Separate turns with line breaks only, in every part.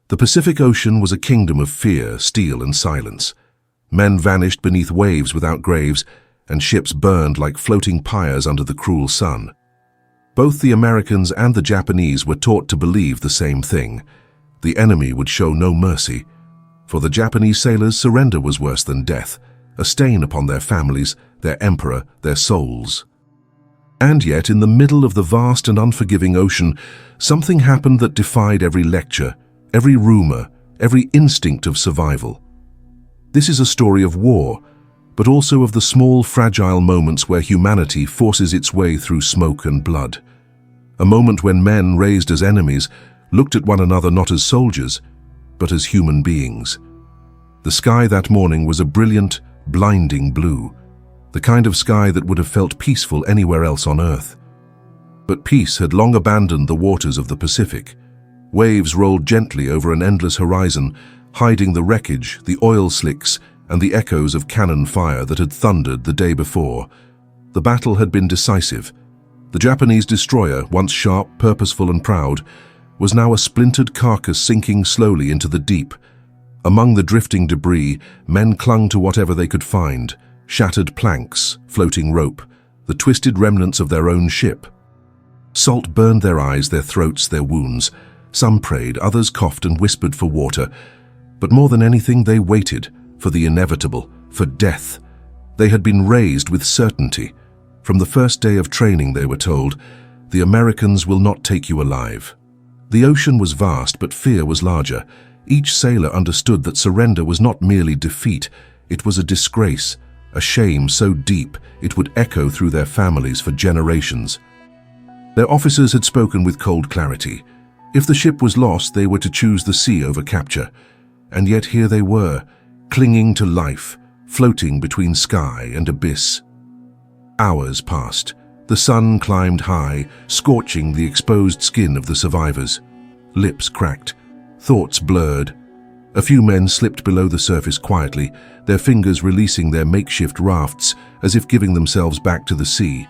The Pacific Ocean was a kingdom of fear, steel, and silence. Men vanished beneath waves without graves, and ships burned like floating pyres under the cruel sun. Both the Americans and the Japanese were taught to believe the same thing. The enemy would show no mercy. For the Japanese sailors, surrender was worse than death, a stain upon their families, their emperor, their souls. And yet, in the middle of the vast and unforgiving ocean, something happened that defied every lecture, every rumor, every instinct of survival. This is a story of war, but also of the small, fragile moments where humanity forces its way through smoke and blood. A moment when men, raised as enemies, looked at one another not as soldiers, but as human beings. The sky that morning was a brilliant, blinding blue, the kind of sky that would have felt peaceful anywhere else on Earth. But peace had long abandoned the waters of the Pacific. Waves rolled gently over an endless horizon, hiding the wreckage, the oil slicks, and the echoes of cannon fire that had thundered the day before. The battle had been decisive. The Japanese destroyer, once sharp, purposeful, and proud, was now a splintered carcass sinking slowly into the deep. Among the drifting debris, men clung to whatever they could find: shattered planks, floating rope, the twisted remnants of their own ship. Salt burned their eyes, their throats, their wounds. Some prayed, others coughed and whispered for water. But more than anything, they waited for the inevitable, for death. They had been raised with certainty. From the first day of training, they were told, "The Americans will not take you alive." The ocean was vast, but fear was larger. Each sailor understood that surrender was not merely defeat, it was a disgrace, a shame so deep it would echo through their families for generations. Their officers had spoken with cold clarity. If the ship was lost, they were to choose the sea over capture. And yet here they were, clinging to life, floating between sky and abyss. Hours passed. The sun climbed high, scorching the exposed skin of the survivors. Lips cracked, thoughts blurred. A few men slipped below the surface quietly, their fingers releasing their makeshift rafts as if giving themselves back to the sea.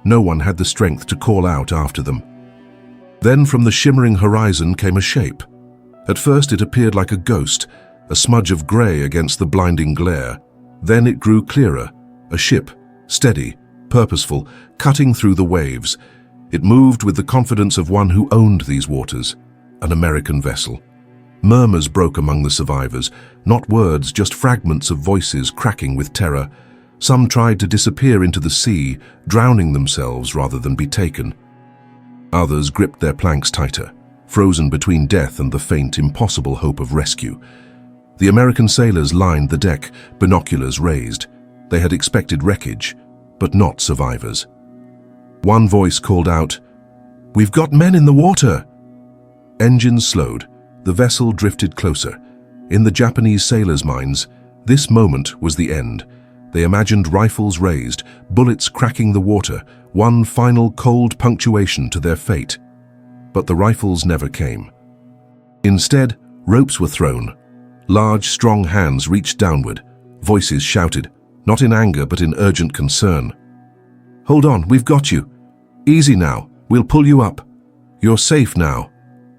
No one had the strength to call out after them. Then from the shimmering horizon came a shape. At first it appeared like a ghost, a smudge of grey against the blinding glare. Then it grew clearer, a ship, steady, purposeful, cutting through the waves. It moved with the confidence of one who owned these waters, an American vessel. Murmurs broke among the survivors, not words, just fragments of voices cracking with terror. Some tried to disappear into the sea, drowning themselves rather than be taken. Others gripped their planks tighter, frozen between death and the faint, impossible hope of rescue. The American sailors lined the deck, binoculars raised. They had expected wreckage, but not survivors. One voice called out, "We've got men in the water!" Engines slowed. The vessel drifted closer. In the Japanese sailors' minds, this moment was the end. They imagined rifles raised, bullets cracking the water, one final cold punctuation to their fate. But the rifles never came. Instead, ropes were thrown. Large, strong hands reached downward. Voices shouted, not in anger but in urgent concern. "Hold on, we've got you. Easy now, we'll pull you up. You're safe now."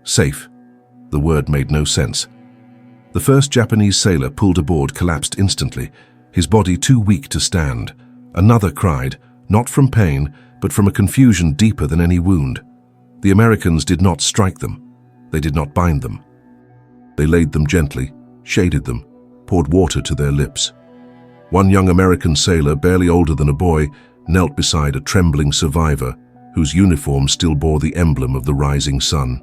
Safe. The word made no sense. The first Japanese sailor pulled aboard collapsed instantly, his body too weak to stand. Another cried, not from pain, but from a confusion deeper than any wound. The Americans did not strike them. They did not bind them. They laid them gently, shaded them, poured water to their lips. One young American sailor, barely older than a boy, knelt beside a trembling survivor whose uniform still bore the emblem of the rising sun.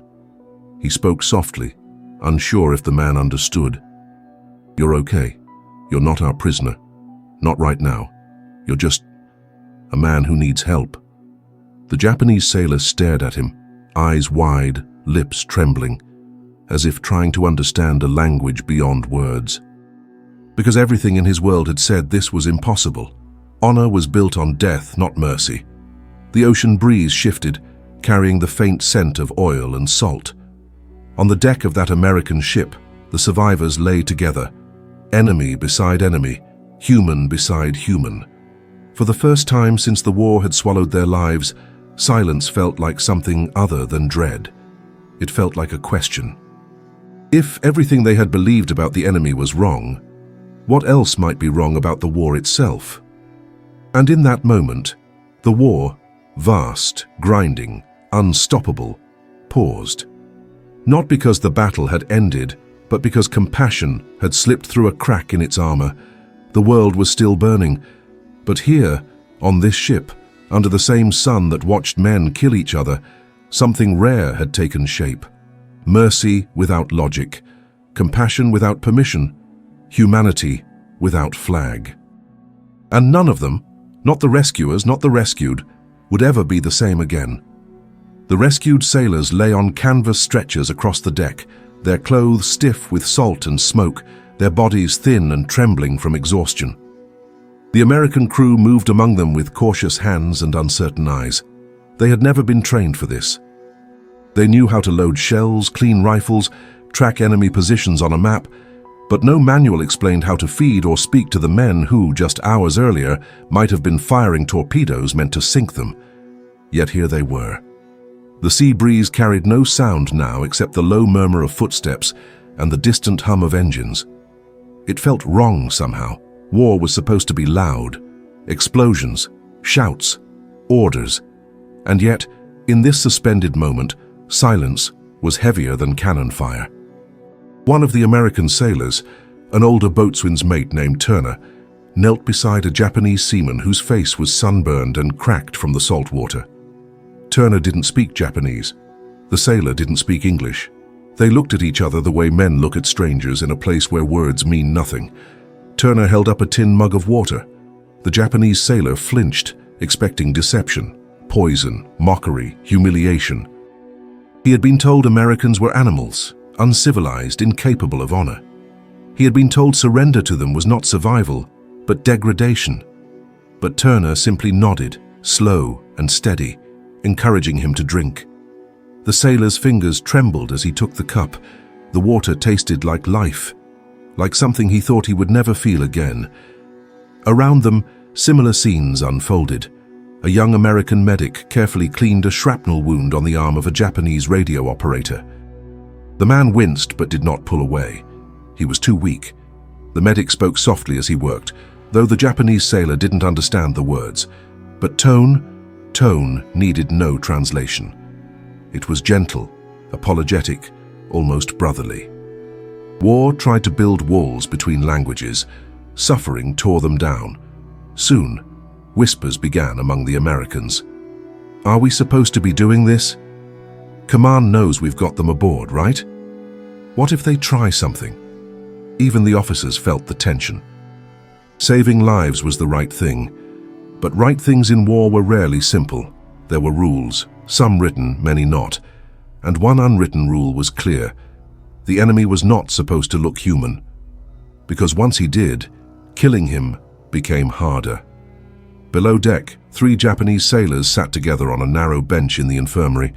He spoke softly, unsure if the man understood. "You're okay. You're not our prisoner. Not right now. You're just a man who needs help." The Japanese sailor stared at him, eyes wide, lips trembling, as if trying to understand a language beyond words. Because everything in his world had said this was impossible. Honor was built on death, not mercy. The ocean breeze shifted, carrying the faint scent of oil and salt. On the deck of that American ship, the survivors lay together, enemy beside enemy, human beside human. For the first time since the war had swallowed their lives, silence felt like something other than dread. It felt like a question. If everything they had believed about the enemy was wrong, what else might be wrong about the war itself? And in that moment, the war, vast, grinding, unstoppable, paused. Not because the battle had ended, but because compassion had slipped through a crack in its armor. The world was still burning, but here, on this ship, under the same sun that watched men kill each other, something rare had taken shape. Mercy without logic, compassion without permission, humanity without flag. And none of them, not the rescuers, not the rescued, would ever be the same again. The rescued sailors lay on canvas stretchers across the deck, their clothes stiff with salt and smoke, their bodies thin and trembling from exhaustion. The American crew moved among them with cautious hands and uncertain eyes. They had never been trained for this. They knew how to load shells, clean rifles, track enemy positions on a map, but no manual explained how to feed or speak to the men who, just hours earlier, might have been firing torpedoes meant to sink them. Yet here they were. The sea breeze carried no sound now except the low murmur of footsteps and the distant hum of engines. It felt wrong somehow. War was supposed to be loud. Explosions, shouts, orders. And yet, in this suspended moment, silence was heavier than cannon fire. One of the American sailors, an older boatswain's mate named Turner, knelt beside a Japanese seaman whose face was sunburned and cracked from the salt water. Turner didn't speak Japanese. The sailor didn't speak English. They looked at each other the way men look at strangers in a place where words mean nothing. Turner held up a tin mug of water. The Japanese sailor flinched, expecting deception, poison, mockery, humiliation. He had been told Americans were animals, uncivilized, incapable of honor. He had been told surrender to them was not survival, but degradation. But Turner simply nodded, slow and steady, encouraging him to drink. The sailor's fingers trembled as he took the cup. The water tasted like life, like something he thought he would never feel again. Around them, similar scenes unfolded. A young American medic carefully cleaned a shrapnel wound on the arm of a Japanese radio operator. The man winced but did not pull away. He was too weak. The medic spoke softly as he worked, though the Japanese sailor didn't understand the words. But tone needed no translation. It was gentle, apologetic, almost brotherly. War tried to build walls between languages. Suffering tore them down. Soon, whispers began among the Americans. Are we supposed to be doing this? Command knows we've got them aboard, right? What if they try something? Even the officers felt the tension. Saving lives was the right thing, but right things in war were rarely simple. There were rules, some written, many not, and one unwritten rule was clear. The enemy was not supposed to look human, because once he did, killing him became harder. Below deck, 3 Japanese sailors sat together on a narrow bench in the infirmary.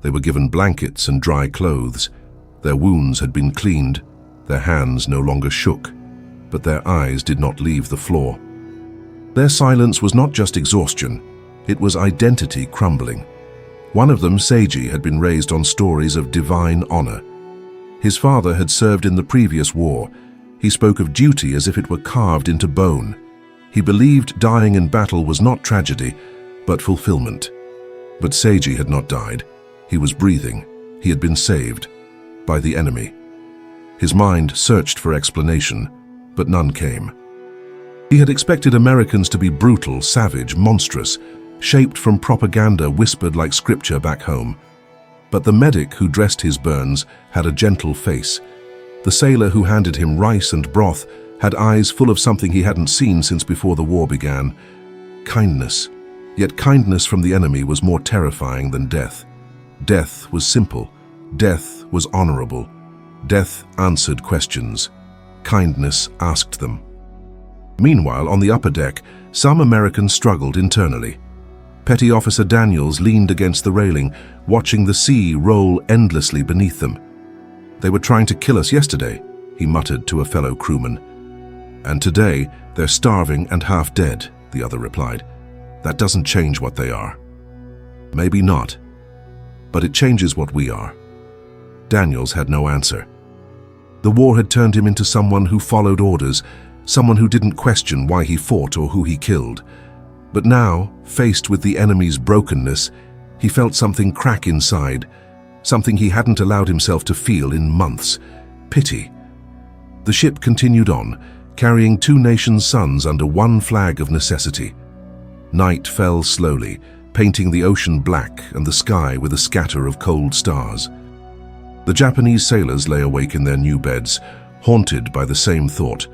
They were given blankets and dry clothes. Their wounds had been cleaned. Their hands no longer shook, but their eyes did not leave the floor. Their silence was not just exhaustion, it was identity crumbling. One of them, Seiji, had been raised on stories of divine honor. His father had served in the previous war. He spoke of duty as if it were carved into bone. He believed dying in battle was not tragedy, but fulfillment. But Seiji had not died. He was breathing. He had been saved by the enemy. His mind searched for explanation, but none came. He had expected Americans to be brutal, savage, monstrous, shaped from propaganda whispered like scripture back home. But the medic who dressed his burns had a gentle face. The sailor who handed him rice and broth had eyes full of something he hadn't seen since before the war began. Kindness. Yet kindness from the enemy was more terrifying than death. Death was simple. Death was honorable. Death answered questions. Kindness asked them. Meanwhile, on the upper deck, some Americans struggled internally. Petty Officer Daniels leaned against the railing, watching the sea roll endlessly beneath them. They were trying to kill us yesterday, he muttered to a fellow crewman. And today, they're starving and half dead, the other replied. That doesn't change what they are. Maybe not, but it changes what we are. Daniels had no answer. The war had turned him into someone who followed orders, someone who didn't question why he fought or who he killed. But now, faced with the enemy's brokenness, he felt something crack inside, something he hadn't allowed himself to feel in months: pity. The ship continued on, carrying two nations' sons under one flag of necessity. Night fell slowly, painting the ocean black and the sky with a scatter of cold stars. The Japanese sailors lay awake in their new beds, haunted by the same thought.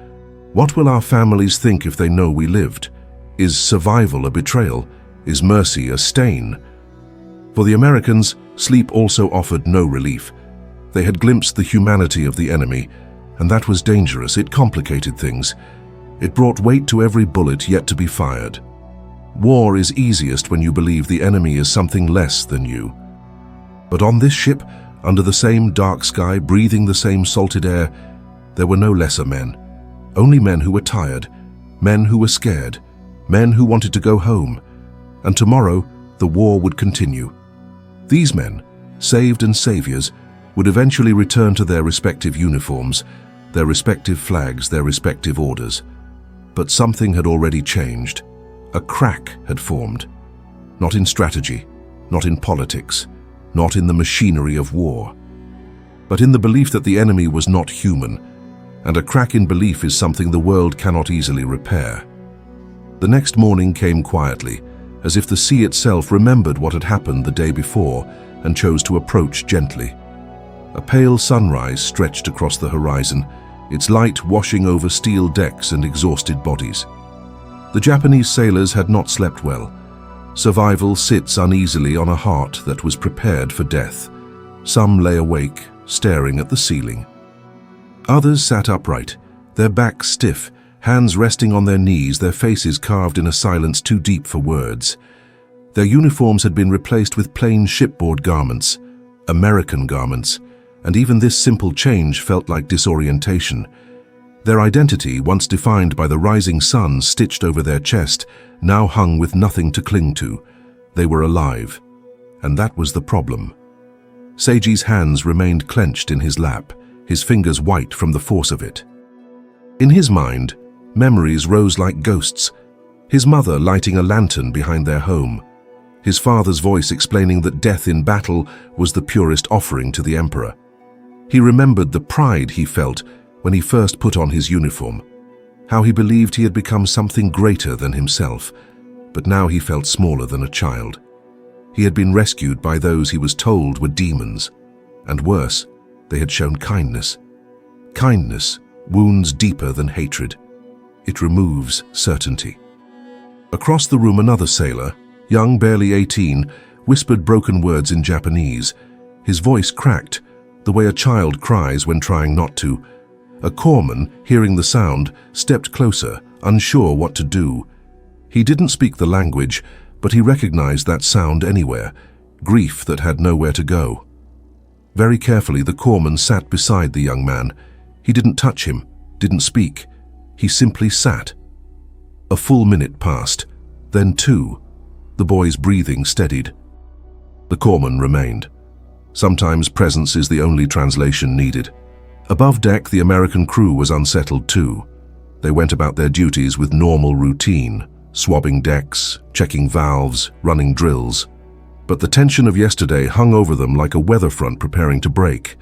What will our families think if they know we lived? Is survival a betrayal? Is mercy a stain? For the Americans, sleep also offered no relief. They had glimpsed the humanity of the enemy, and that was dangerous. It complicated things. It brought weight to every bullet yet to be fired. War is easiest when you believe the enemy is something less than you. But on this ship, under the same dark sky, breathing the same salted air, there were no lesser men. Only men who were tired, men who were scared, men who wanted to go home. And tomorrow, the war would continue. These men, saved and saviors, would eventually return to their respective uniforms, their respective flags, their respective orders. But something had already changed. A crack had formed. Not in strategy, not in politics, not in the machinery of war, but in the belief that the enemy was not human, and a crack in belief is something the world cannot easily repair. The next morning came quietly, as if the sea itself remembered what had happened the day before and chose to approach gently. A pale sunrise stretched across the horizon, its light washing over steel decks and exhausted bodies. The Japanese sailors had not slept well. Survival sits uneasily on a heart that was prepared for death. Some lay awake, staring at the ceiling. Others sat upright, their backs stiff, hands resting on their knees, their faces carved in a silence too deep for words. Their uniforms had been replaced with plain shipboard garments, American garments, and even this simple change felt like disorientation. Their identity, once defined by the rising sun stitched over their chest, now hung with nothing to cling to. They were alive, and that was the problem. Seiji's hands remained clenched in his lap, his fingers white from the force of it. In his mind, memories rose like ghosts. His mother lighting a lantern behind their home. His father's voice explaining that death in battle was the purest offering to the emperor. He remembered the pride he felt when he first put on his uniform, how he believed he had become something greater than himself, but now he felt smaller than a child. He had been rescued by those he was told were demons, and worse, they had shown kindness. Kindness wounds deeper than hatred. It removes certainty. Across the room, another sailor, young, barely 18, whispered broken words in Japanese. His voice cracked, the way a child cries when trying not to. A corpsman, hearing the sound, stepped closer, unsure what to do. He didn't speak the language, but he recognized that sound anywhere, grief that had nowhere to go. Very carefully, the corpsman sat beside the young man. He didn't touch him, didn't speak. He simply sat. A full minute passed, then two. The boy's breathing steadied. The corpsman remained. Sometimes presence is the only translation needed. Above deck, the American crew was unsettled too. They went about their duties with normal routine, swabbing decks, checking valves, running drills. But the tension of yesterday hung over them like a weather front preparing to break.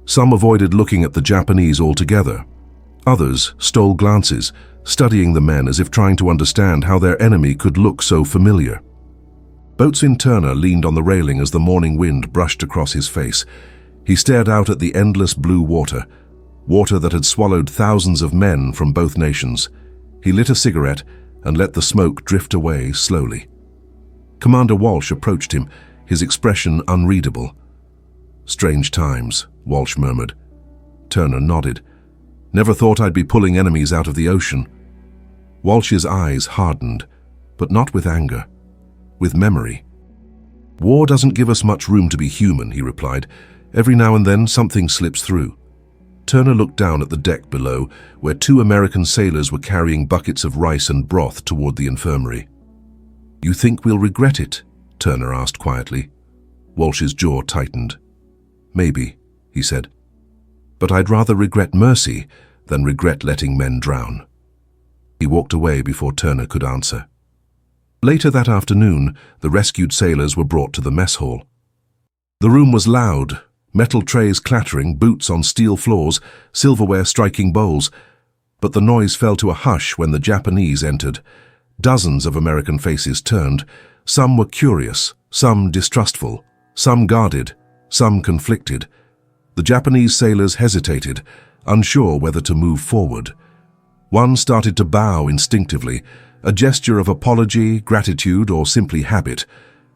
Some avoided looking at the Japanese altogether. Others stole glances, studying the men as if trying to understand how their enemy could look so familiar. Boatswain Turner leaned on the railing as the morning wind brushed across his face. He stared out at the endless blue water, water that had swallowed thousands of men from both nations. He lit a cigarette and let the smoke drift away slowly. Commander Walsh approached him, his expression unreadable. "Strange times," Walsh murmured. Turner nodded. "Never thought I'd be pulling enemies out of the ocean." Walsh's eyes hardened, but not with anger, with memory. "War doesn't give us much room to be human," he replied. "Every now and then something slips through." Turner looked down at the deck below, where two American sailors were carrying buckets of rice and broth toward the infirmary. "You think we'll regret it?" Turner asked quietly. Walsh's jaw tightened. "Maybe," he said. but I'd rather regret mercy than regret letting men drown." He walked away before Turner could answer. Later that afternoon, the rescued sailors were brought to the mess hall. The room was loud, metal trays clattering, boots on steel floors, silverware striking bowls. But the noise fell to a hush when the Japanese entered. Dozens of American faces turned. Some were curious, some distrustful, some guarded, some conflicted. The Japanese sailors hesitated, unsure whether to move forward. One started to bow instinctively, a gesture of apology, gratitude, or simply habit,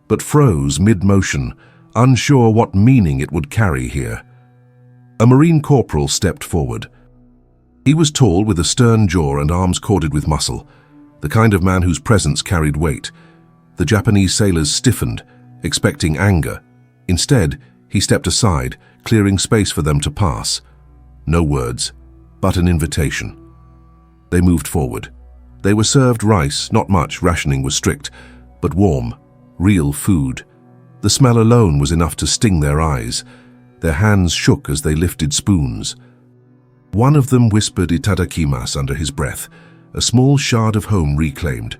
but froze mid-motion, unsure what meaning it would carry here. A Marine corporal stepped forward. He was tall, with a stern jaw and arms corded with muscle, the kind of man whose presence carried weight. The Japanese sailors stiffened, expecting anger. Instead, he stepped aside, clearing space for them to pass. No words, but an invitation. They moved forward. They were served rice, not much, rationing was strict, but warm, real food. The smell alone was enough to sting their eyes. Their hands shook as they lifted spoons. One of them whispered "itadakimasu" under his breath, a small shard of home reclaimed.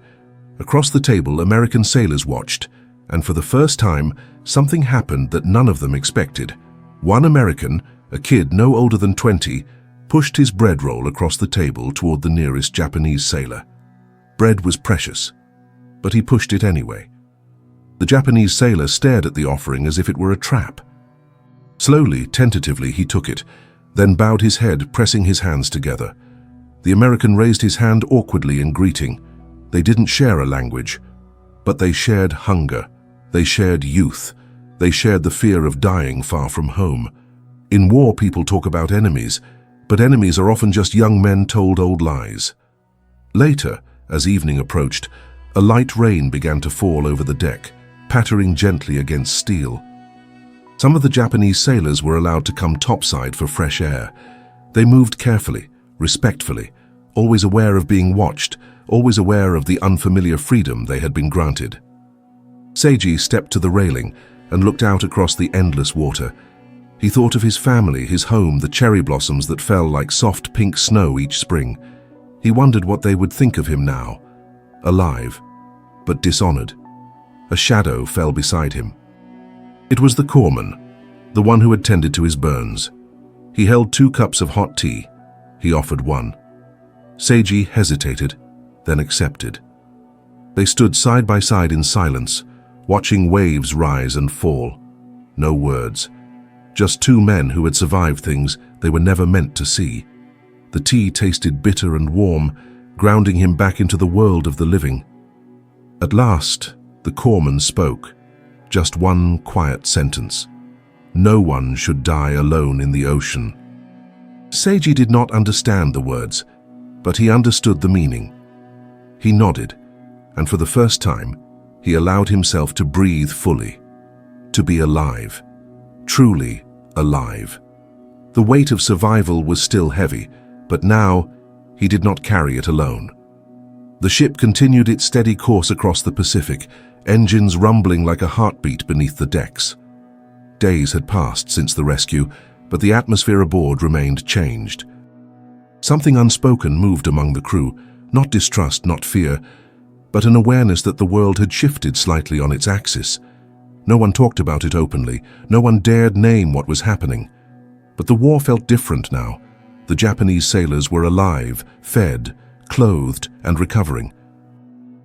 Across the table, American sailors watched, and for the first time, something happened that none of them expected. One American, a kid no older than 20, pushed his bread roll across the table toward the nearest Japanese sailor. Bread was precious, but he pushed it anyway. The Japanese sailor stared at the offering as if it were a trap. Slowly, tentatively, he took it, then bowed his head, pressing his hands together. The American raised his hand awkwardly in greeting. They didn't share a language, but they shared hunger. They shared youth. They shared the fear of dying far from home. In war, people talk about enemies, but enemies are often just young men told old lies. Later, as evening approached, a light rain began to fall over the deck, pattering gently against steel. Some of the Japanese sailors were allowed to come topside for fresh air. They moved carefully, respectfully, always aware of being watched, always aware of the unfamiliar freedom they had been granted. Seiji stepped to the railing and looked out across the endless water. He thought of his family, his home, the cherry blossoms that fell like soft pink snow each spring. He wondered what they would think of him now, alive, but dishonored. A shadow fell beside him. It was the corpsman, the one who had tended to his burns. He held 2 cups of hot tea. He offered one. Seiji hesitated, then accepted. They stood side by side in silence, watching waves rise and fall. No words. Just 2 men who had survived things they were never meant to see. The tea tasted bitter and warm, grounding him back into the world of the living. At last, the corpsman spoke. Just one quiet sentence. No one should die alone in the ocean. Seiji did not understand the words, but he understood the meaning. He nodded, and for the first time, he allowed himself to breathe fully, to be alive, truly alive. The weight of survival was still heavy, but now he did not carry it alone. The ship continued its steady course across the Pacific, engines rumbling like a heartbeat beneath the decks. Days had passed since the rescue, but the atmosphere aboard remained changed. Something unspoken moved among the crew, not distrust, not fear, but an awareness that the world had shifted slightly on its axis. No one talked about it openly, no one dared name what was happening. But the war felt different now. The Japanese sailors were alive, fed, clothed, and recovering.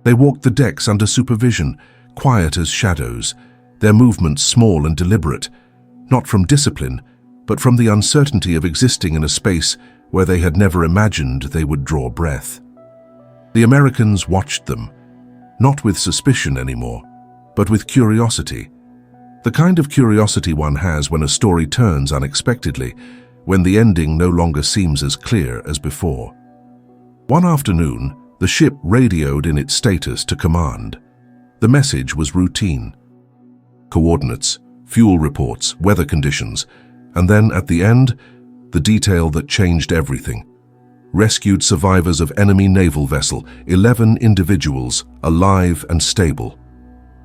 They walked the decks under supervision, quiet as shadows, their movements small and deliberate, not from discipline, but from the uncertainty of existing in a space where they had never imagined they would draw breath. The Americans watched them, not with suspicion anymore, but with curiosity. The kind of curiosity one has when a story turns unexpectedly, when the ending no longer seems as clear as before. One afternoon, the ship radioed in its status to command. The message was routine. Coordinates, fuel reports, weather conditions, and then at the end, the detail that changed everything. Rescued survivors of enemy naval vessel, 11 individuals, alive and stable.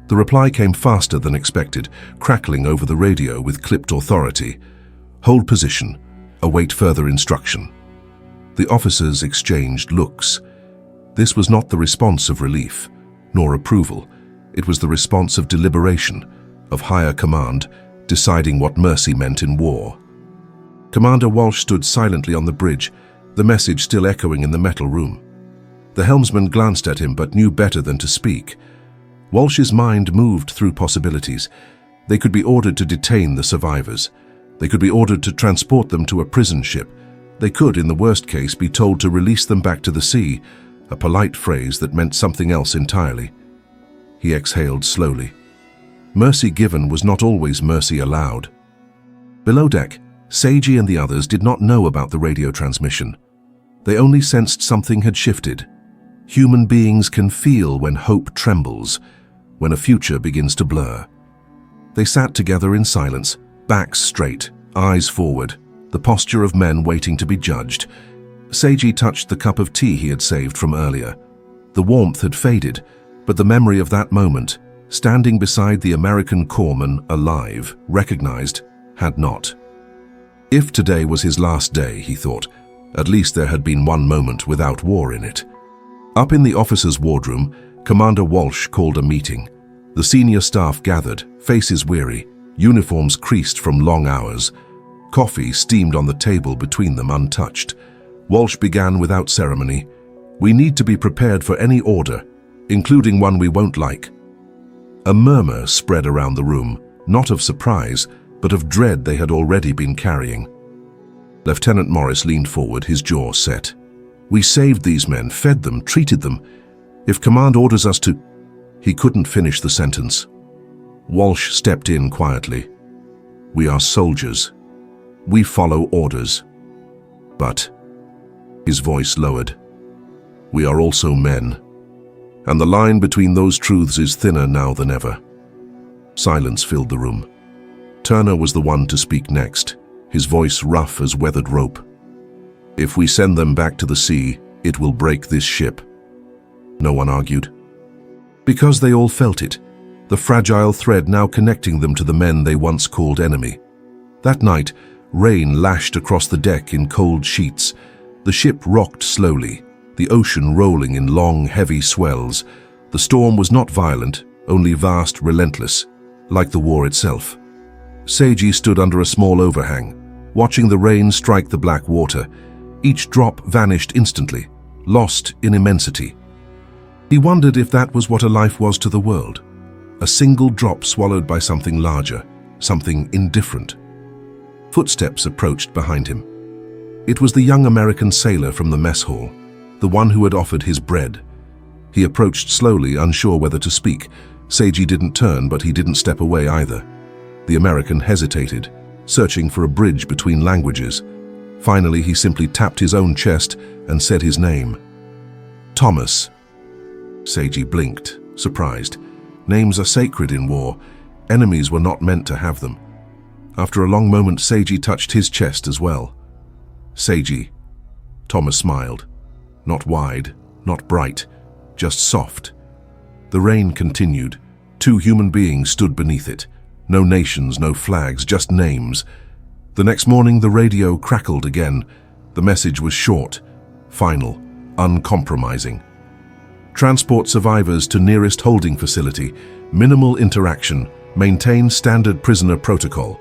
The reply came faster than expected, crackling over the radio with clipped authority. Hold position. Await further instruction. The officers exchanged looks. This was not the response of relief, nor approval. It was the response of deliberation, of higher command, deciding what mercy meant in war. Commander Walsh stood silently on the bridge, the message still echoing in the metal room. The helmsman glanced at him but knew better than to speak. Walsh's mind moved through possibilities. They could be ordered to detain the survivors. They could be ordered to transport them to a prison ship. They could, in the worst case, be told to release them back to the sea, a polite phrase that meant something else entirely. He exhaled slowly. Mercy given was not always mercy allowed. Below deck, Seiji and the others did not know about the radio transmission. They only sensed something had shifted. Human beings can feel when hope trembles, when a future begins to blur. They sat together in silence, backs straight, eyes forward, the posture of men waiting to be judged. Seiji touched the cup of tea he had saved from earlier. The warmth had faded, but the memory of that moment, standing beside the American corpsman, alive, recognized, had not. If today was his last day, he thought, at least there had been one moment without war in it. Up in the officers' wardroom, Commander Walsh called a meeting. The senior staff gathered, faces weary, uniforms creased from long hours. Coffee steamed on the table between them untouched. Walsh began without ceremony. "We need to be prepared for any order, including one we won't like." A murmur spread around the room, not of surprise, but of dread they had already been carrying. Lieutenant Morris leaned forward, his jaw set. "We saved these men, fed them, treated them. If command orders us to—" He couldn't finish the sentence. Walsh stepped in quietly. "We are soldiers. We follow orders. But," his voice lowered, "we are also men. And the line between those truths is thinner now than ever." Silence filled the room. Turner was the one to speak next, his voice rough as weathered rope. "If we send them back to the sea, it will break this ship." No one argued. Because they all felt it, the fragile thread now connecting them to the men they once called enemy. That night, rain lashed across the deck in cold sheets. The ship rocked slowly, the ocean rolling in long, heavy swells. The storm was not violent, only vast, relentless, like the war itself. Seiji stood under a small overhang, watching the rain strike the black water. Each drop vanished instantly, lost in immensity. He wondered if that was what a life was to the world. A single drop swallowed by something larger, something indifferent. Footsteps approached behind him. It was the young American sailor from the mess hall, the one who had offered his bread. He approached slowly, unsure whether to speak. Seiji didn't turn, but he didn't step away either. The American hesitated, searching for a bridge between languages. Finally, he simply tapped his own chest and said his name. "Thomas." Seiji blinked, surprised. Names are sacred in war. Enemies were not meant to have them. After a long moment, Seiji touched his chest as well. "Seiji." Thomas smiled. Not wide, not bright, just soft. The rain continued. Two human beings stood beneath it. No nations, no flags, just names. The next morning, the radio crackled again. The message was short, final, uncompromising. Transport survivors to nearest holding facility. Minimal interaction. Maintain standard prisoner protocol.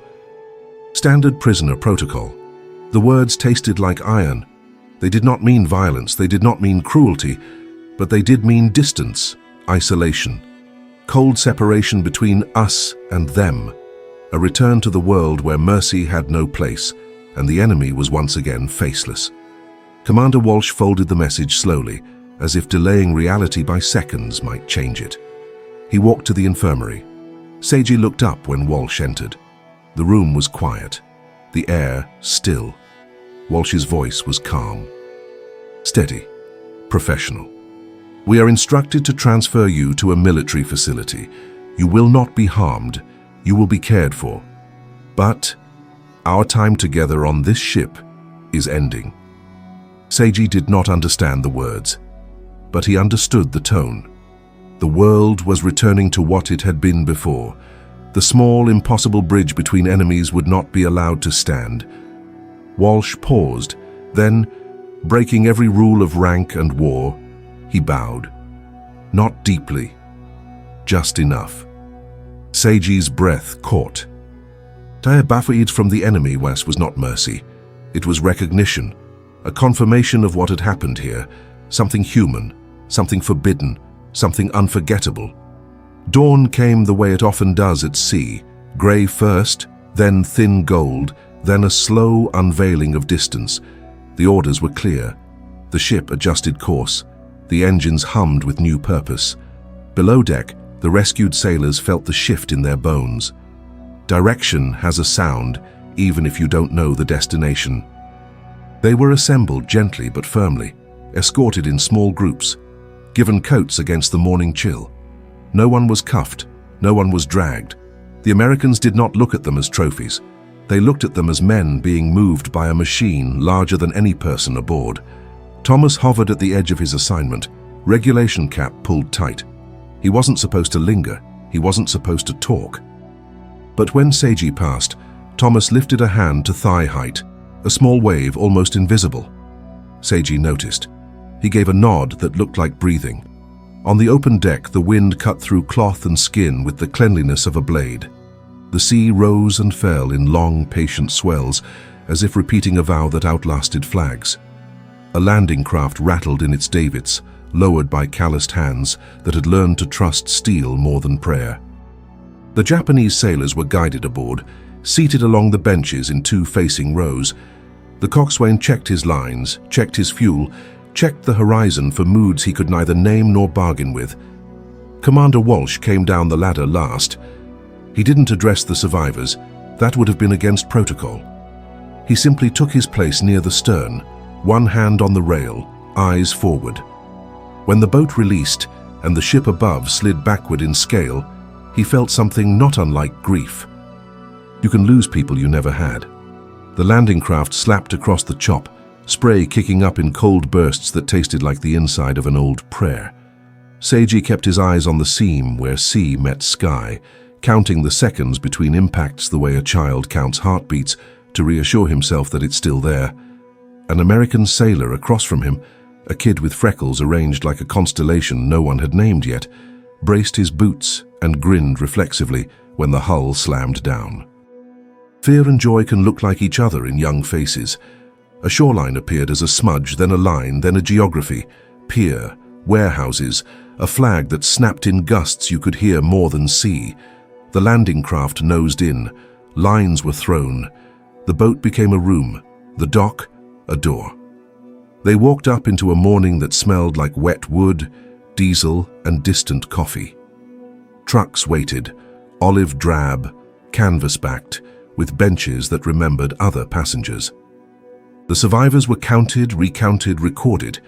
Standard prisoner protocol. The words tasted like iron. They did not mean violence, they did not mean cruelty, but they did mean distance, isolation. Cold separation between us and them. A return to the world where mercy had no place, and the enemy was once again faceless. Commander Walsh folded the message slowly, as if delaying reality by seconds might change it. He walked to the infirmary. Seiji looked up when Walsh entered. The room was quiet, the air still. Walsh's voice was calm. Steady, professional. "We are instructed to transfer you to a military facility. You will not be harmed. You will be cared for. But our time together on this ship is ending." Seiji did not understand the words, but he understood the tone. The world was returning to what it had been before. The small, impossible bridge between enemies would not be allowed to stand. Walsh paused, then, breaking every rule of rank and war, he bowed. Not deeply, just enough. Seiji's breath caught. Taebafaid from the enemy was not mercy. It was recognition, a confirmation of what had happened here, something human, something forbidden, something unforgettable. Dawn came the way it often does at sea, grey first, then thin gold, then a slow unveiling of distance. The orders were clear. The ship adjusted course. The engines hummed with new purpose. Below deck, the rescued sailors felt the shift in their bones. Direction has a sound, even if you don't know the destination. They were assembled gently but firmly, escorted in small groups, given coats against the morning chill. No one was cuffed, no one was dragged. The Americans did not look at them as trophies. They looked at them as men being moved by a machine larger than any person aboard. Thomas hovered at the edge of his assignment, regulation cap pulled tight. He wasn't supposed to linger, he wasn't supposed to talk. But when Seiji passed, Thomas lifted a hand to thigh height, a small wave almost invisible. Seiji noticed. He gave a nod that looked like breathing. On the open deck, the wind cut through cloth and skin with the cleanliness of a blade. The sea rose and fell in long, patient swells, as if repeating a vow that outlasted flags. A landing craft rattled in its davits, lowered by calloused hands that had learned to trust steel more than prayer. The Japanese sailors were guided aboard, seated along the benches in two facing rows. The coxswain checked his lines, checked his fuel, checked the horizon for moods he could neither name nor bargain with. Commander Walsh came down the ladder last. He didn't address the survivors. That would have been against protocol. He simply took his place near the stern, one hand on the rail, eyes forward. When the boat released and the ship above slid backward in scale, he felt something not unlike grief. You can lose people you never had. The landing craft slapped across the chop, spray kicking up in cold bursts that tasted like the inside of an old prayer. Seiji kept his eyes on the seam where sea met sky, counting the seconds between impacts the way a child counts heartbeats to reassure himself that it's still there. An American sailor across from him, a kid with freckles arranged like a constellation no one had named yet, braced his boots and grinned reflexively when the hull slammed down. Fear and joy can look like each other in young faces. A shoreline appeared as a smudge, then a line, then a geography, pier, warehouses, a flag that snapped in gusts you could hear more than see. The landing craft nosed in, lines were thrown. The boat became a room, the dock, a door. They walked up into a morning that smelled like wet wood, diesel, and distant coffee. Trucks waited, olive drab, canvas-backed, with benches that remembered other passengers. The survivors were counted, recounted, recorded.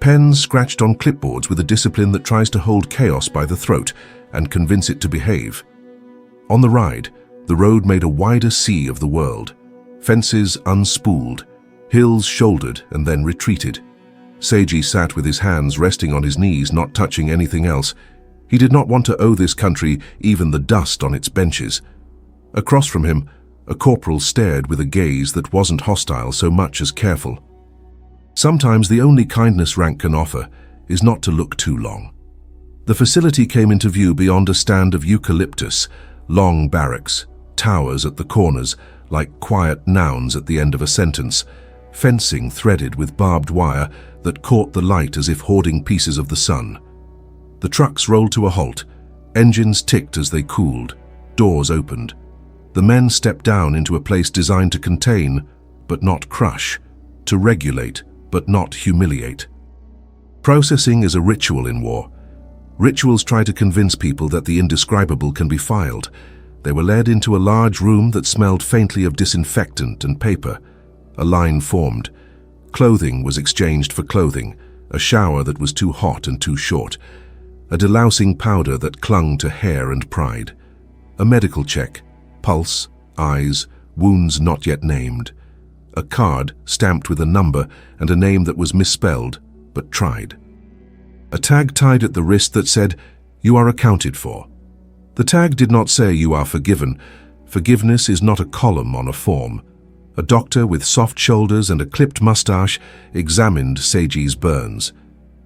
Pens scratched on clipboards with a discipline that tries to hold chaos by the throat and convince it to behave. On the ride, the road made a wider sea of the world. Fences unspooled, hills shouldered and then retreated. Seiji sat with his hands resting on his knees, not touching anything else. He did not want to owe this country even the dust on its benches. Across from him, a corporal stared with a gaze that wasn't hostile so much as careful. Sometimes the only kindness rank can offer is not to look too long. The facility came into view beyond a stand of eucalyptus, long barracks, towers at the corners, like quiet nouns at the end of a sentence, fencing threaded with barbed wire that caught the light as if hoarding pieces of the sun. The trucks rolled to a halt, engines ticked as they cooled, doors opened. The men stepped down into a place designed to contain, but not crush, to regulate, but not humiliate. Processing is a ritual in war. Rituals try to convince people that the indescribable can be filed. They were led into a large room that smelled faintly of disinfectant and paper. A line formed. Clothing was exchanged for clothing, a shower that was too hot and too short, a delousing powder that clung to hair and pride, a medical check, pulse, eyes, wounds not yet named, a card stamped with a number and a name that was misspelled but tried. A tag tied at the wrist that said, "You are accounted for." The tag did not say you are forgiven. Forgiveness is not a column on a form. A doctor with soft shoulders and a clipped mustache examined Seiji's burns.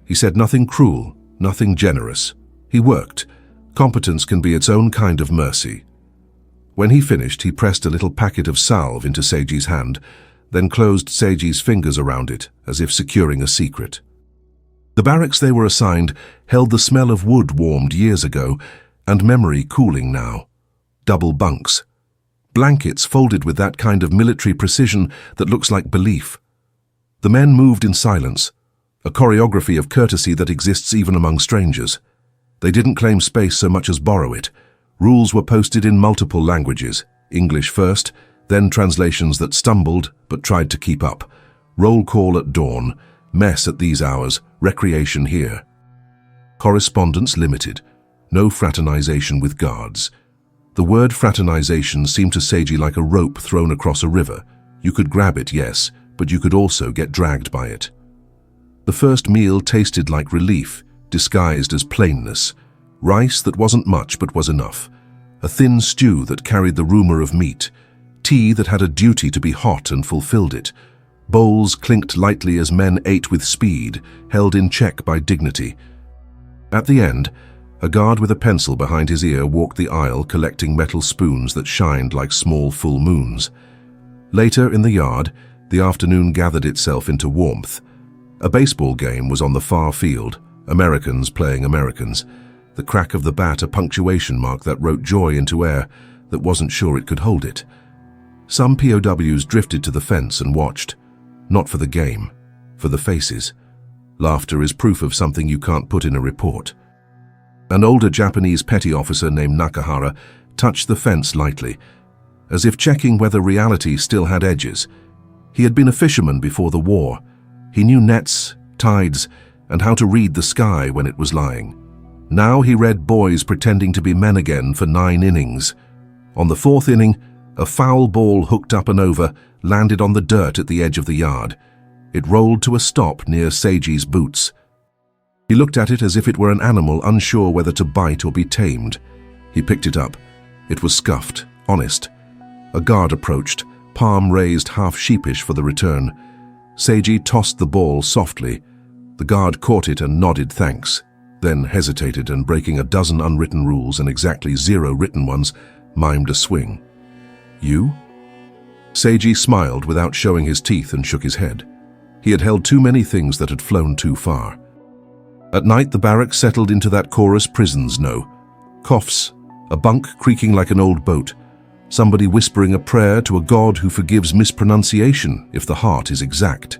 He said nothing cruel, nothing generous. He worked. Competence can be its own kind of mercy. When he finished, he pressed a little packet of salve into Seiji's hand, then closed Seiji's fingers around it, as if securing a secret. The barracks they were assigned held the smell of wood warmed years ago and memory cooling now. Double bunks. Blankets folded with that kind of military precision that looks like belief. The men moved in silence, a choreography of courtesy that exists even among strangers. They didn't claim space so much as borrow it. Rules were posted in multiple languages, English first, then translations that stumbled but tried to keep up. Roll call at dawn, mess at these hours, recreation here. Correspondence limited, no fraternization with guards. The word fraternization seemed to Seiji like a rope thrown across a river. You could grab it, yes, but you could also get dragged by it. The first meal tasted like relief, disguised as plainness. Rice that wasn't much but was enough. A thin stew that carried the rumor of meat. Tea that had a duty to be hot and fulfilled it. Bowls clinked lightly as men ate with speed, held in check by dignity. At the end, a guard with a pencil behind his ear walked the aisle collecting metal spoons that shined like small full moons. Later in the yard, the afternoon gathered itself into warmth. A baseball game was on the far field, Americans playing Americans. The crack of the bat a punctuation mark that wrote joy into air that wasn't sure it could hold it. Some POWs drifted to the fence and watched. Not for the game, for the faces. Laughter is proof of something you can't put in a report. An older Japanese petty officer named Nakahara touched the fence lightly, as if checking whether reality still had edges. He had been a fisherman before the war. He knew nets, tides, and how to read the sky when it was lying. Now he read boys pretending to be men again for 9 innings. On the 4th inning, a foul ball hooked up and over landed on the dirt at the edge of the yard. It rolled to a stop near Seiji's boots. He looked at it as if it were an animal unsure whether to bite or be tamed. He picked it up. It was scuffed, honest. A guard approached, palm raised half sheepish for the return. Seiji tossed the ball softly. The guard caught it and nodded thanks, then hesitated and, breaking a dozen unwritten rules and exactly 0 written ones, mimed a swing. You? Seiji smiled without showing his teeth and shook his head. He had held too many things that had flown too far. At night, the barracks settled into that chorus prisons know. Coughs, a bunk creaking like an old boat, somebody whispering a prayer to a god who forgives mispronunciation if the heart is exact.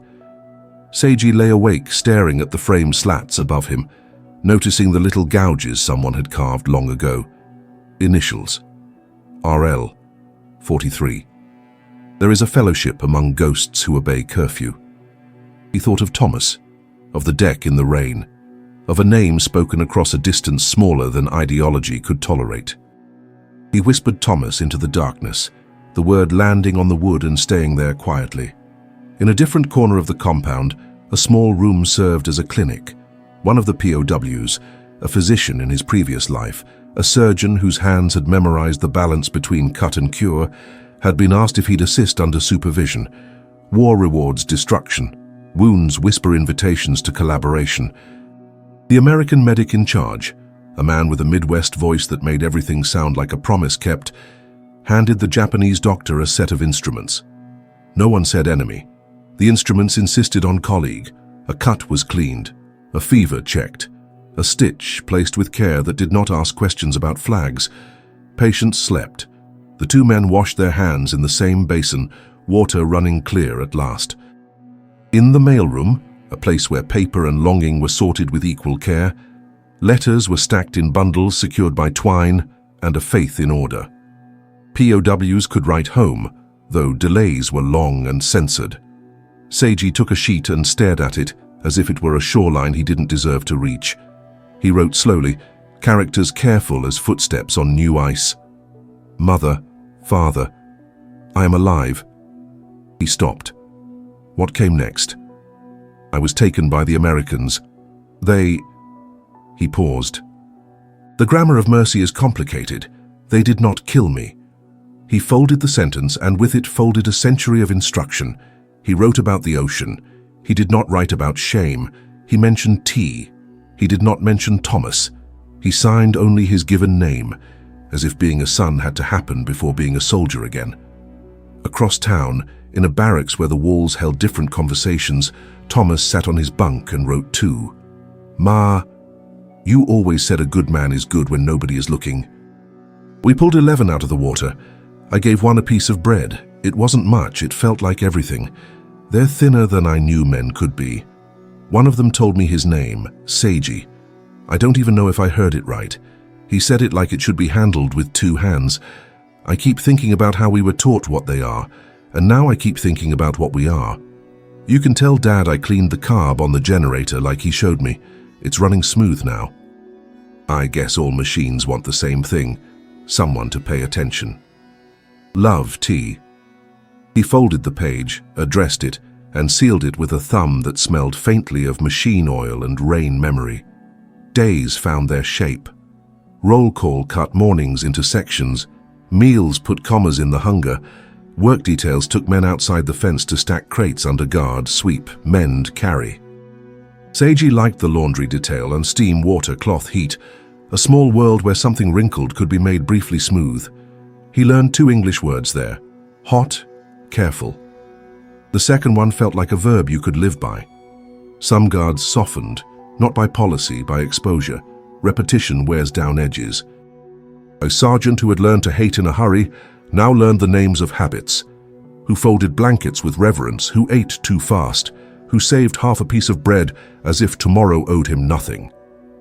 Seiji lay awake, staring at the frame slats above him, noticing the little gouges someone had carved long ago. Initials. RL. 43. There is a fellowship among ghosts who obey curfew. He thought of Thomas, of the deck in the rain, of a name spoken across a distance smaller than ideology could tolerate. He whispered Thomas into the darkness, the word landing on the wood and staying there quietly. In a different corner of the compound, a small room served as a clinic. One of the POWs, a physician in his previous life, a surgeon whose hands had memorized the balance between cut and cure, had been asked if he'd assist under supervision. War rewards destruction. Wounds whisper invitations to collaboration. The American medic in charge, a man with a Midwest voice that made everything sound like a promise kept, handed the Japanese doctor a set of instruments. No one said enemy. The instruments insisted on colleague. A cut was cleaned, a fever checked, a stitch placed with care that did not ask questions about flags. Patients slept. The 2 men washed their hands in the same basin, water running clear at last. In the mailroom, a place where paper and longing were sorted with equal care, letters were stacked in bundles secured by twine and a faith in order. POWs could write home, though delays were long and censored. Seiji took a sheet and stared at it as if it were a shoreline he didn't deserve to reach. He wrote slowly, characters careful as footsteps on new ice. Mother, father, I am alive. He stopped. What came next? I was taken by the Americans. He paused. The grammar of mercy is complicated. They did not kill me. He folded the sentence, and with it folded a century of instruction. He wrote about the ocean. He did not write about shame. He mentioned tea. He did not mention Thomas. He signed only his given name, as if being a son had to happen before being a soldier again. Across town, in a barracks where the walls held different conversations, Thomas sat on his bunk and wrote too. "Ma, you always said a good man is good when nobody is looking." We pulled 11 out of the water. I gave one a piece of bread. It wasn't much, it felt like everything. They're thinner than I knew men could be. One of them told me his name, Seiji. I don't even know if I heard it right. He said it like it should be handled with 2 hands. I keep thinking about how we were taught what they are, and now I keep thinking about what we are. You can tell Dad I cleaned the carb on the generator like he showed me. It's running smooth now. I guess all machines want the same thing, someone to pay attention. Love, T. He folded the page, addressed it, and sealed it with a thumb that smelled faintly of machine oil and rain memory. Days found their shape. Roll call cut mornings into sections. Meals put commas in the hunger. Work details took men outside the fence to stack crates under guard, sweep, mend, carry. Seiji liked the laundry detail and steam, water, cloth, heat, a small world where something wrinkled could be made briefly smooth. He learned 2 English words there: hot, careful. The second one felt like a verb you could live by. Some guards softened, not by policy, by exposure. Repetition wears down edges. A sergeant who had learned to hate in a hurry now learned the names of habits, who folded blankets with reverence, who ate too fast, who saved half a piece of bread as if tomorrow owed him nothing.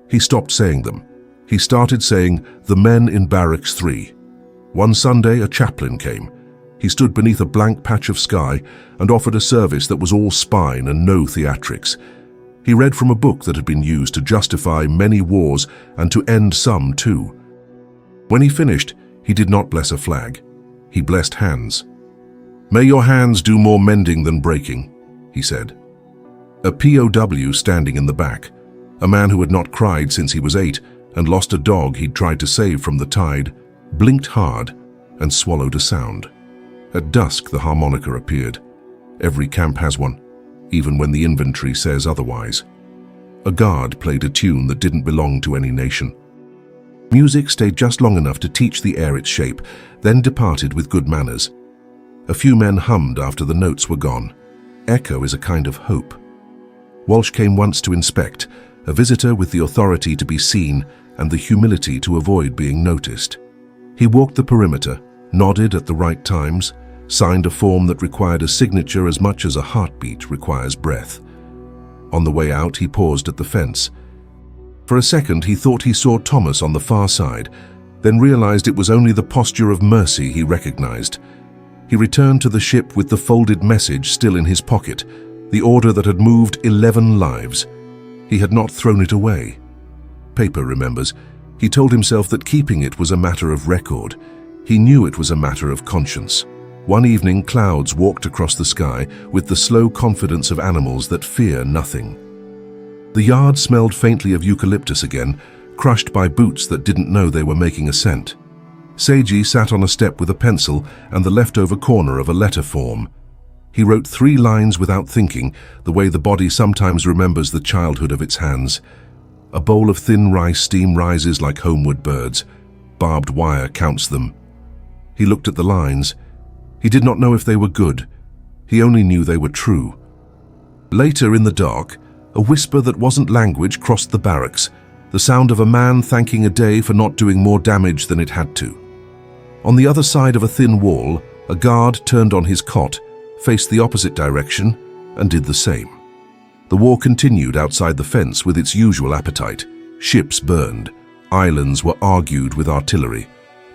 He stopped saying them. He started saying, "The men in Barracks 3. One Sunday, a chaplain came. He stood beneath a blank patch of sky and offered a service that was all spine and no theatrics. He read from a book that had been used to justify many wars and to end some too. When he finished, he did not bless a flag. He blessed hands. "May your hands do more mending than breaking," he said. A POW standing in the back, a man who had not cried since he was 8 and lost a dog he'd tried to save from the tide, blinked hard and swallowed a sound. At dusk, the harmonica appeared. Every camp has one, even when the inventory says otherwise. A guard played a tune that didn't belong to any nation. Music stayed just long enough to teach the air its shape, then departed with good manners. A few men hummed after the notes were gone. Echo is a kind of hope. Walsh came once to inspect, a visitor with the authority to be seen and the humility to avoid being noticed. He walked the perimeter, nodded at the right times, signed a form that required a signature as much as a heartbeat requires breath. On the way out, he paused at the fence. For a second, he thought he saw Thomas on the far side, then realized it was only the posture of mercy he recognized. He returned to the ship with the folded message still in his pocket, the order that had moved 11 lives. He had not thrown it away. Paper remembers. He told himself that keeping it was a matter of record. He knew it was a matter of conscience. One evening, clouds walked across the sky with the slow confidence of animals that fear nothing. The yard smelled faintly of eucalyptus again, crushed by boots that didn't know they were making a scent. Seiji sat on a step with a pencil and the leftover corner of a letter form. He wrote 3 lines without thinking, the way the body sometimes remembers the childhood of its hands. A bowl of thin rice steam rises like homeward birds. Barbed wire counts them. He looked at the lines. He did not know if they were good. He only knew they were true. Later in the dark, a whisper that wasn't language crossed the barracks, the sound of a man thanking a day for not doing more damage than it had to. On the other side of a thin wall, a guard turned on his cot, faced the opposite direction, and did the same. The war continued outside the fence with its usual appetite. Ships burned. Islands were argued with artillery.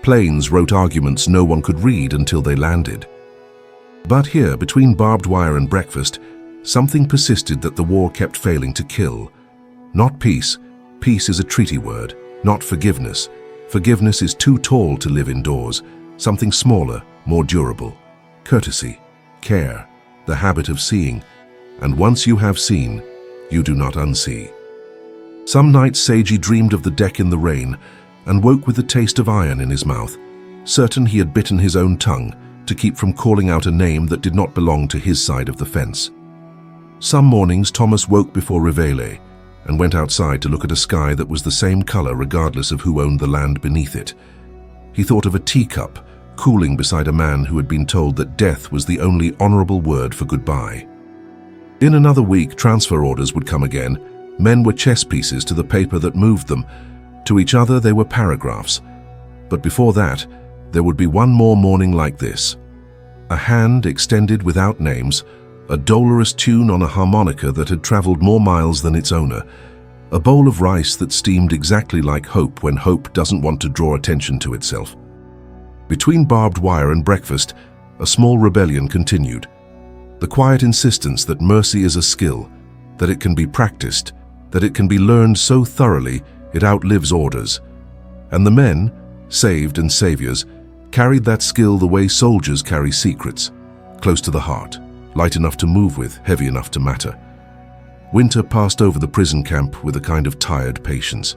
Planes wrote arguments no one could read until they landed. But here, between barbed wire and breakfast, something persisted that the war kept failing to kill. Not peace. Peace is a treaty word. Not forgiveness. Forgiveness is too tall to live indoors. Something smaller, more durable. Courtesy. Care. The habit of seeing. And once you have seen, you do not unsee. Some nights Seiji dreamed of the deck in the rain and woke with the taste of iron in his mouth. certain he had bitten his own tongue to keep from calling out a name that did not belong to his side of the fence. Some mornings Thomas woke before Reveille and went outside to look at a sky that was the same color regardless of who owned the land beneath it. He thought of a teacup cooling beside a man who had been told that death was the only honorable word for goodbye. In another week, transfer orders would come again. Men were chess pieces to the paper that moved them. To each other they were paragraphs. But before that, there would be one more morning like this. A hand extended without names, a dolorous tune on a harmonica that had traveled more miles than its owner, a bowl of rice that steamed exactly like hope when hope doesn't want to draw attention to itself. Between barbed wire and breakfast, a small rebellion continued. The quiet insistence that mercy is a skill, that it can be practiced, that it can be learned so thoroughly it outlives orders. And the men, saved and saviors, carried that skill the way soldiers carry secrets, close to the heart, light enough to move with, heavy enough to matter. Winter passed over the prison camp with a kind of tired patience.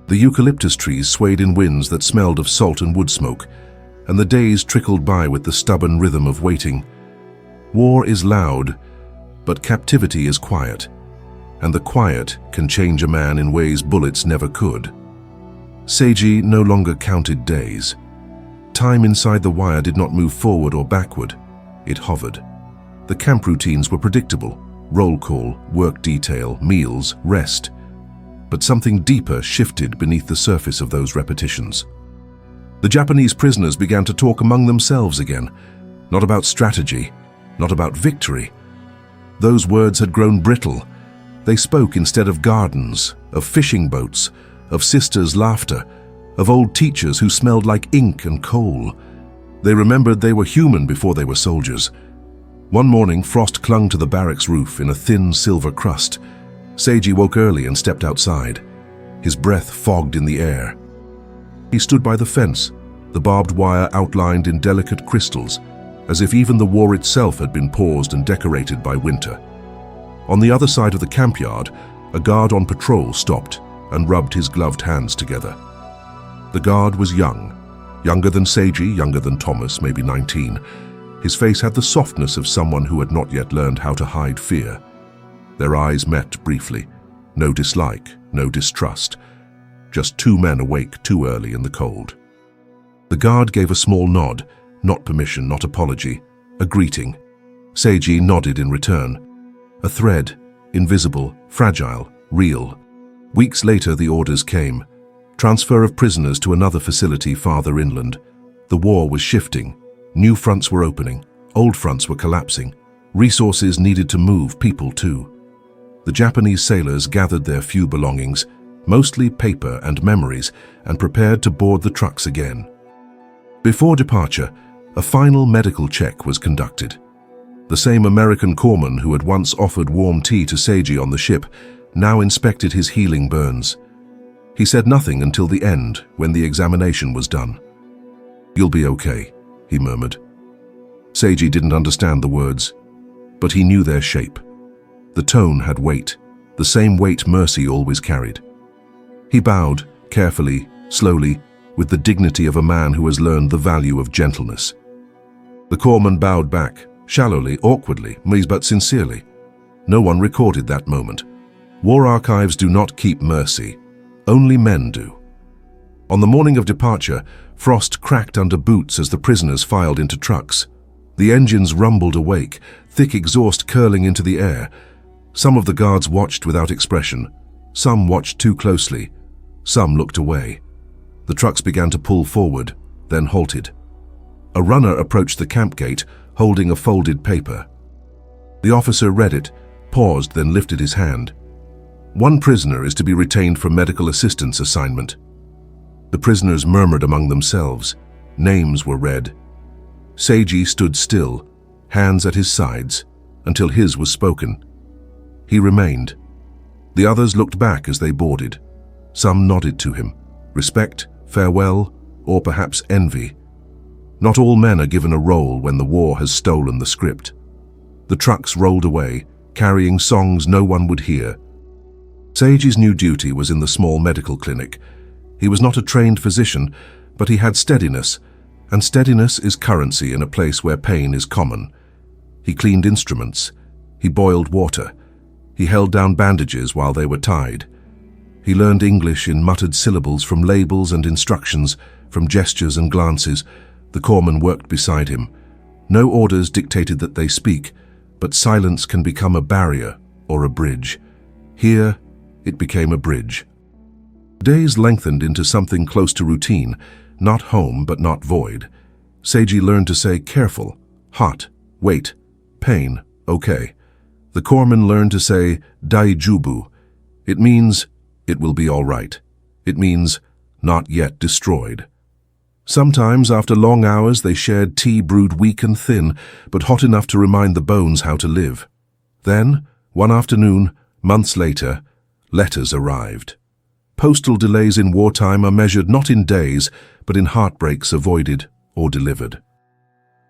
The eucalyptus trees swayed in winds that smelled of salt and wood smoke, and the days trickled by with the stubborn rhythm of waiting. War is loud, but captivity is quiet, and the quiet can change a man in ways bullets never could. Seiji no longer counted days. Time inside the wire did not move forward or backward. It hovered. The camp routines were predictable: roll call, work detail, meals, rest. But something deeper shifted beneath the surface of those repetitions. The Japanese prisoners began to talk among themselves again, not about strategy, not about victory. Those words had grown brittle. They spoke instead of gardens, of fishing boats, of sisters' laughter, of old teachers who smelled like ink and coal. They remembered they were human before they were soldiers. One morning, frost clung to the barracks roof in a thin silver crust. Seiji woke early and stepped outside. His breath fogged in the air. He stood by the fence, the barbed wire outlined in delicate crystals, as if even the war itself had been paused and decorated by winter. On the other side of the campyard, a guard on patrol stopped and rubbed his gloved hands together. The guard was young, younger than Seiji, younger than Thomas, maybe 19. His face had the softness of someone who had not yet learned how to hide fear. Their eyes met briefly. No dislike, no distrust. Just two men awake too early in the cold. The guard gave a small nod, not permission, not apology, a greeting. Seiji nodded in return. A thread, invisible, fragile, real. Weeks later, the orders came. Transfer of prisoners to another facility farther inland. The war was shifting. New fronts were opening. Old fronts were collapsing. Resources needed to move, people too. The Japanese sailors gathered their few belongings, mostly paper and memories, and prepared to board the trucks again. Before departure, a final medical check was conducted. The same American corpsman who had once offered warm tea to Seiji on the ship now inspected his healing burns. He said nothing until the end, when the examination was done. "You'll be okay," he murmured. Seiji didn't understand the words, but he knew their shape. The tone had weight, the same weight mercy always carried. He bowed, carefully, slowly, with the dignity of a man who has learned the value of gentleness. The corpsman bowed back, shallowly, awkwardly, but sincerely. No one recorded that moment. War archives do not keep mercy. Only men do. On the morning of departure, frost cracked under boots as the prisoners filed into trucks. The engines rumbled awake, thick exhaust curling into the air. Some of the guards watched without expression. Some watched too closely. Some looked away. The trucks began to pull forward, then halted. A runner approached the camp gate, holding a folded paper. The officer read it, paused, then lifted his hand. "One prisoner is to be retained for medical assistance assignment." The prisoners murmured among themselves. Names were read. Seiji stood still, hands at his sides, until his was spoken. He remained. The others looked back as they boarded. Some nodded to him. Respect, farewell, or perhaps envy. Not all men are given a role when the war has stolen the script. The trucks rolled away, carrying songs no one would hear. Seiji's new duty was in the small medical clinic. He was not a trained physician, but he had steadiness, And steadiness is currency in a place where pain is common. He cleaned instruments. He boiled water. He held down bandages while they were tied. He learned English in muttered syllables from labels and instructions, from gestures and glances. The corpsman worked beside him. No orders dictated that they speak, but silence can become a barrier or a bridge. Here, it became a bridge. Days lengthened into something close to routine, not home but not void. Seiji learned to say careful, hot, wait, pain, okay. The corpsman learned to say daijubu. It means it will be all right. It means not yet destroyed. Sometimes, after long hours, they shared tea brewed weak and thin, but hot enough to remind the bones how to live. Then, one afternoon, months later, letters arrived. Postal delays in wartime are measured not in days, but in heartbreaks avoided or delivered.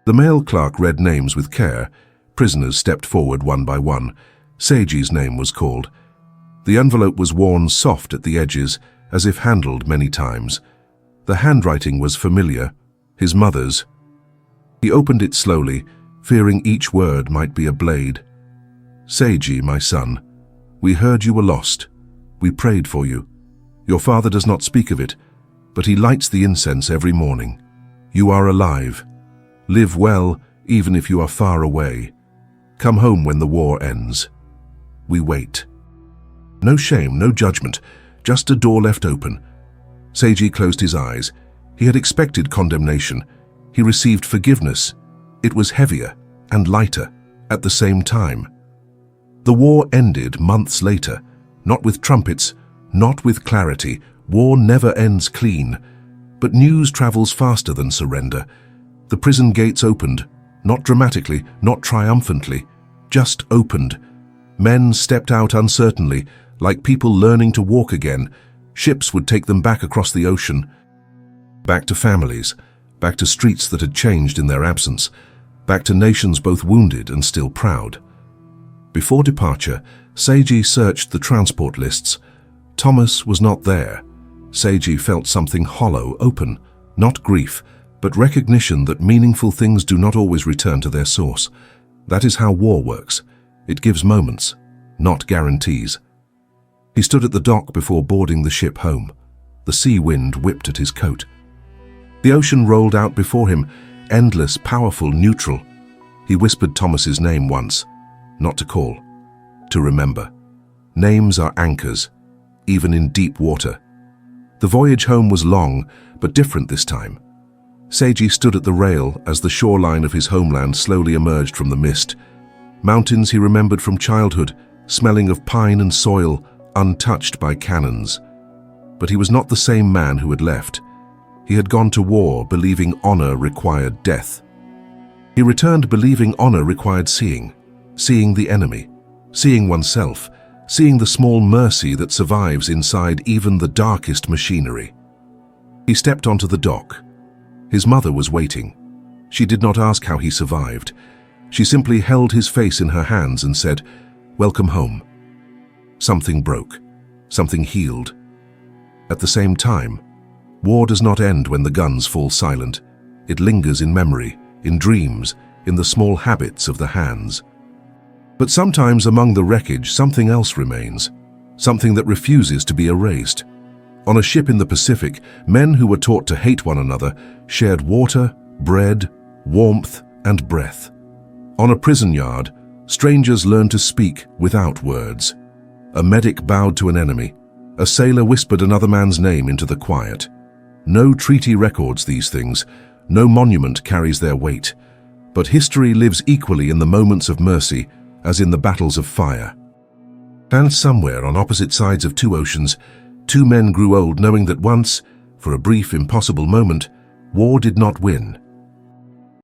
The mail clerk read names with care. Prisoners stepped forward one by one. Seiji's name was called. The envelope was worn soft at the edges, as if handled many times. The handwriting was familiar, his mother's. He opened it slowly, fearing each word might be a blade. Seiji, my son, we heard you were lost. We prayed for you. Your father does not speak of it, but he lights the incense every morning. You are alive. Live well, even if you are far away. Come home when the war ends. We wait. No shame, no judgment, just a door left open. Seiji closed his eyes. He had expected condemnation. He received forgiveness. It was heavier and lighter at the same time. The war ended months later, not with trumpets, not with clarity. War never ends clean. But news travels faster than surrender. The prison gates opened, not dramatically, not triumphantly, just opened. Men stepped out uncertainly, like people learning to walk again. Ships would take them back across the ocean, back to families, back to streets that had changed in their absence, back to nations both wounded and still proud. Before departure, Seiji searched the transport lists. Thomas was not there. Seiji felt something hollow, open, not grief, but recognition that meaningful things do not always return to their source. That is how war works. It gives moments, not guarantees. He stood at the dock before boarding the ship home. The sea wind whipped at his coat. The ocean rolled out before him, endless, powerful, neutral. He whispered Thomas's name once, not to call, to remember. Names are anchors, even in deep water. The voyage home was long, but different this time. Seiji stood at the rail as the shoreline of his homeland slowly emerged from the mist. Mountains he remembered from childhood, smelling of pine and soil, untouched by cannons. But he was not the same man who had left. He had gone to war believing honor required death. He returned believing honor required seeing the enemy, seeing oneself, seeing the small mercy that survives inside even the darkest machinery. He stepped onto the dock. His mother was waiting. She did not ask how he survived. She simply held his face in her hands and said, "Welcome home." Something broke. Something healed. At the same time, war does not end when the guns fall silent. It lingers in memory, in dreams, in the small habits of the hands. But sometimes among the wreckage, something else remains, something that refuses to be erased. On a ship in the Pacific, men who were taught to hate one another shared water, bread, warmth, and breath. On a prison yard, strangers learned to speak without words. A medic bowed to an enemy. A sailor whispered another man's name into the quiet. No treaty records these things. No monument carries their weight. But history lives equally in the moments of mercy as in the battles of fire. And somewhere on opposite sides of two oceans, two men grew old knowing that once, for a brief, impossible moment, war did not win.